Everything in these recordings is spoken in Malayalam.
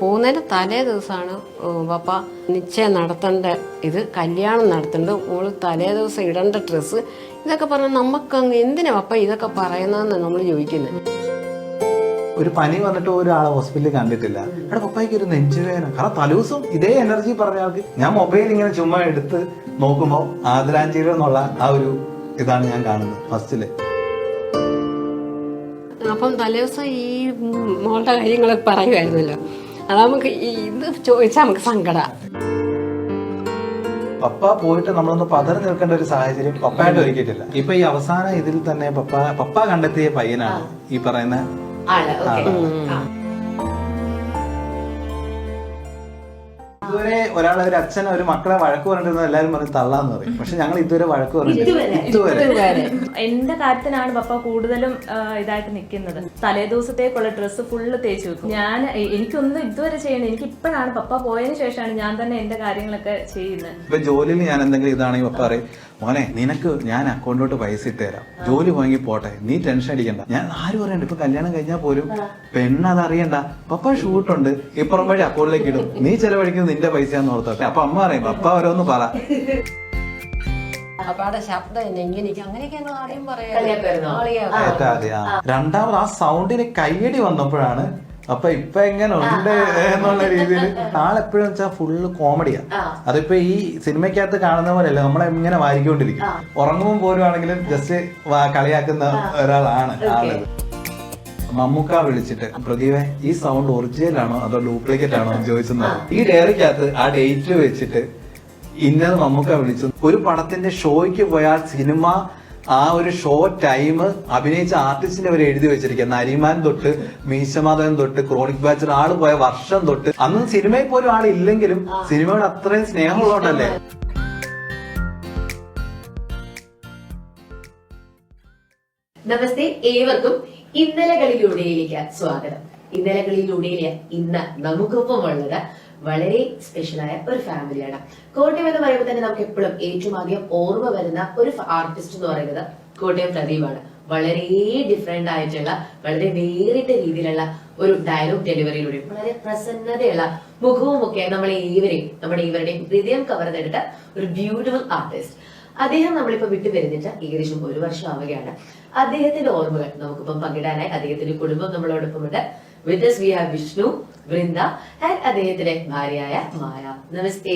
പോകുന്നതിന് തലേ ദിവസമാണ് പപ്പ നിശ്ചയം നടത്തേണ്ട കല്യാണം നടത്തേണ്ടത്. ഓള് തലേ ദിവസം ഇടേണ്ട ഡ്രസ്സ് ഇതൊക്കെ പറഞ്ഞാൽ നമുക്കങ്ങ് എന്തിനാ പപ്പ ഇതൊക്കെ പറയുന്നതെന്ന് നമ്മൾ ചോദിക്കുന്നത്. ഒരു പനി വന്നിട്ട് ഒരാളെ ഹോസ്പിറ്റലിൽ കണ്ടിട്ടില്ല. എടാ പപ്പായ്ക്ക് ഒരു നെഞ്ചുവേദന. കാരണം തലേദിവസം ഇതേ എനർജി പറഞ്ഞ ആൾക്ക് ഞാൻ മൊബൈൽ ഇങ്ങനെ ചുമ്മാ എടുത്ത് നോക്കുമ്പോൾ ആദരാഞ്ജലി എന്നുള്ള ആ ഒരു ഇതാണ് ഞാൻ കാണുന്നത് ഫസ്റ്റില്. അപ്പം തലേദിവസം ഈ മോളുടെ കാര്യങ്ങളൊക്കെ പറയുമായിരുന്നല്ലോ. അത് നമുക്ക് ഇത് ചോദിച്ചാൽ നമുക്ക് സങ്കടം. പപ്പ പോയിട്ട് നമ്മളൊന്ന് പതറി നിൽക്കേണ്ട ഒരു സാഹചര്യം പപ്പയായിട്ട് ഒരുക്കിയിട്ടില്ല. ഇപ്പൊ ഈ അവസാന ഇതിൽ തന്നെ പപ്പ കണ്ടെത്തിയ പയ്യനാണ് ഈ പറയുന്ന ഇതുവരെ ഒരാളെ ഒരു അച്ഛൻ ഒരു മക്കളെ വഴക്ക് പറഞ്ഞിരുന്നത് എല്ലാരും പറഞ്ഞ് തള്ളാന്ന് പറയും. പക്ഷെ ഞങ്ങൾ ഇതുവരെ വഴക്ക് പറഞ്ഞിട്ടില്ല. ഇതുവരെ എന്റെ കാര്യത്തിനാണ് പപ്പ കൂടുതലും ഇതായിട്ട് നിൽക്കുന്നത്. തലേ ദിവസത്തേക്കുള്ള ഡ്രസ്സ് ഫുള്ള് തേച്ച് വെക്കും. എനിക്കൊന്നും ഇതുവരെ ചെയ്യണം. എനിക്ക് ഇപ്പോഴാണ് പപ്പ പോയതിനു ശേഷമാണ് ഞാൻ തന്നെ എന്റെ കാര്യങ്ങളൊക്കെ ചെയ്യുന്നത്. ഇപ്പൊ ജോലിയിൽ ഞാൻ എന്തെങ്കിലും ഇതാണെങ്കിൽ പപ്പ പറയും, മോനെ നിനക്ക് ഞാൻ അക്കൗണ്ടിലോട്ട് പൈസ ഇട്ട് തരാം, ജോലി വാങ്ങി പോട്ടെ, നീ ടെൻഷൻ അടിക്കണ്ട. ഞാൻ ആരും പറയണ്ട. ഇപ്പൊ കല്യാണം കഴിഞ്ഞാൽ പോലും പെണ്ണത് അറിയണ്ട, പപ്പ ഷൂട്ടുണ്ട് ഇപ്പുറം വഴി അക്കൗണ്ടിലേക്ക് ഇടും, നീ ചെലവഴിക്കുന്നത് നിന്റെ പൈസയാന്ന് ഓർത്തോട്ടെ. അപ്പൊ അമ്മ പറയും പപ്പ ഓരോന്ന് പറ. രണ്ടാമത് ആ സൗണ്ടിന് കയ്യടി വന്നപ്പോഴാണ് അപ്പൊ ഇപ്പൊ എങ്ങനെ ഉണ്ട് എന്നുള്ള രീതിയിൽ ആളെപ്പോഴും വെച്ചാൽ ഫുള്ള് കോമഡിയാ. അതിപ്പോ ഈ സിനിമയ്ക്കകത്ത് കാണുന്ന പോലെയല്ല, നമ്മളെ ഇങ്ങനെ വായിക്കൊണ്ടിരിക്കും. ഉറങ്ങുമ്പോൾ പോലും ആണെങ്കിലും ജസ്റ്റ് കളിയാക്കുന്ന ഒരാളാണ് ആള്. മമ്മൂക്ക വിളിച്ചിട്ട് പ്രദീപേ ഈ സൗണ്ട് ഒറിജിനൽ ആണോ അതോ ഡ്യൂപ്ലിക്കേറ്റ് ആണോ എന്ന് ചോദിച്ചെന്ന്. ഈ ഡയറിക്കകത്ത് ആ ഡേറ്റ് വെച്ചിട്ട് ഇന്നത് മമ്മൂക്ക വിളിച്ചു. ഒരു പടത്തിന്റെ ഷോയ്ക്ക് പോയാൽ സിനിമ ആ ഒരു ഷോ ടൈം അഭിനയിച്ച ആർട്ടിസ്റ്റിനെ അവർ എഴുതി വെച്ചിരിക്കുക. നരിമാൻ തൊട്ട് മീശമാധവൻ തൊട്ട് ക്രോണിക് ബാച്ചർ ആള് പോയ വർഷം തൊട്ട്. അന്ന് സിനിമയിൽ പോലും ആളില്ലെങ്കിലും സിനിമയോട് അത്രയും സ്നേഹമുള്ളതുകൊണ്ടല്ലേ. നമസ്തേ, ഏവർക്കും ഇന്നലകളിലൂടെയിലേക്ക് സ്വാഗതം. ഇന്നലകളിലൂടെ ഇന്ന് നമുക്കൊപ്പം ഉള്ളത് വളരെ സ്പെഷ്യലായ ഒരു ഫാമിലിയാണ്. കോട്ടയം എന്ന് പറയുമ്പോൾ തന്നെ നമുക്ക് എപ്പോഴും ഏറ്റവും ആദ്യം ഓർമ്മ വരുന്ന ഒരു ആർട്ടിസ്റ്റ് എന്ന് പറയുന്നത് കോട്ടയം പ്രദീപാണ്. വളരെ ഡിഫറെന്റ് ആയിട്ടുള്ള വളരെ വേറിട്ട രീതിയിലുള്ള ഒരു ഡയലോഗ് ഡെലിവറിയിലൂടെ വളരെ പ്രസന്നതയുള്ള മുഖവും ഒക്കെ നമ്മുടെ ഇവരുടെയും ഹൃദയം കവർന്നെടുത്ത ഒരു ബ്യൂട്ടിഫുൾ ആർട്ടിസ്റ്റ്. അദ്ദേഹം നമ്മളിപ്പോ വിട്ടുവരുന്നിട്ട് ഏകദേശം 1 വർഷം ആവുകയാണ്. അദ്ദേഹത്തിന്റെ ഓർമ്മകൾ നമുക്കിപ്പം പങ്കിടാനായി അദ്ദേഹത്തിന്റെ കുടുംബം നമ്മളോടൊപ്പമുണ്ട്. With us we have Vishnu, Vrinda and അദ്ദേഹത്തിന്റെ ഭാര്യയായ മായ. നമസ്തേ.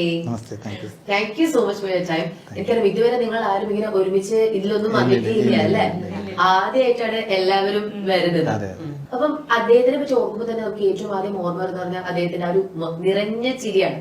Thank you so much for your time. എനിക്കറിയാം ഇതുവരെ നിങ്ങൾ ആരും ഇങ്ങനെ ഒരുമിച്ച് ഇതിലൊന്നും വന്നിട്ടില്ല അല്ലെ, ആദ്യമായിട്ടാണ് എല്ലാവരും വരുന്നത്. അപ്പം അദ്ദേഹത്തിനെ പറ്റി ഓർക്കുമ്പോൾ തന്നെ നമുക്ക് ഏറ്റവും ആദ്യം ഓർമ്മ വരുന്ന പറഞ്ഞാൽ അദ്ദേഹത്തിന്റെ ആ ഒരു നിറഞ്ഞ ചിരിയാണ്.